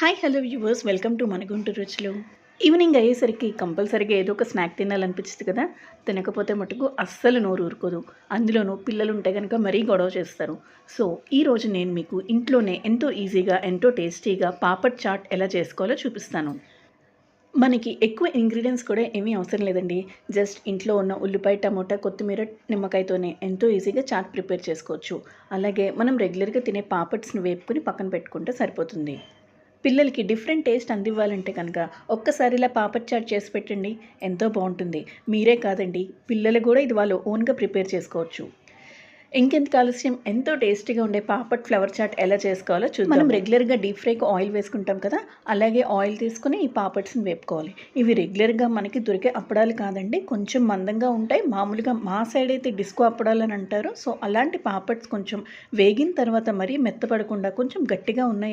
Hi hello viewers, welcome to మన గుంటూరు రుచులు. Evening అయ్యేసరికి కంపల్సరీగా ఏదో ఒక స్నాక్ తినాలనిపిస్తుంది కదా. తినకపోతే మటుకు అస్సలు నోరు ఊరుకోదు. అందులోనూ పిల్లలు ఉంటే కనుక మరీ గొడవ చేస్తారు. సో ఈరోజు నేను మీకు ఇంట్లోనే ఎంతో ఈజీగా ఎంతో టేస్టీగా పాపడ్ చాట్ ఎలా చేసుకోవాలో చూపిస్తాను. మనకి ఎక్కువ ఇంగ్రీడియంట్స్ కూడా ఏమీ అవసరం లేదండి. జస్ట్ ఇంట్లో ఉన్న ఉల్లిపాయ, టమోటా, కొత్తిమీర, నిమ్మకాయతోనే ఎంతో ఈజీగా చాట్ ప్రిపేర్ చేసుకోవచ్చు. అలాగే మనం రెగ్యులర్గా తినే పాపడ్స్ని వేపుకొని పక్కన పెట్టుకుంటే సరిపోతుంది. పిల్లలకి డిఫరెంట్ టేస్ట్ అందివ్వాలంటే కనుక ఒక్కసారి ఇలా పాపడ్ చాట్ చేసి పెట్టండి. ఎంతో బాగుంటుంది. మీరే కాదండి, పిల్లలు కూడా ఇది వాళ్ళు ఓన్గా ప్రిపేర్ చేసుకోవచ్చు. ఇంకెందుకు ఆలస్యం, ఎంతో టేస్టీగా ఉండే పాపడ్ ఫ్లవర్ చాట్ ఎలా చేసుకోవాలో చూద్దాం. మనం రెగ్యులర్గా డీప్ ఫ్రైకి ఆయిల్ వేసుకుంటాం కదా, అలాగే ఆయిల్ తీసుకుని ఈ పాపడ్స్ని వేపుకోవాలి. ఇవి రెగ్యులర్గా మనకి దొరికే అప్పడాలు కాదండి, కొంచెం మందంగా ఉంటాయి. మామూలుగా మా సైడ్ అయితే డిస్కో అప్పడాలు అని అంటారు. సో అలాంటి పాపడ్స్ కొంచెం వేగిన తర్వాత మరీ మెత్తపడకుండా కొంచెం గట్టిగా ఉన్నాయి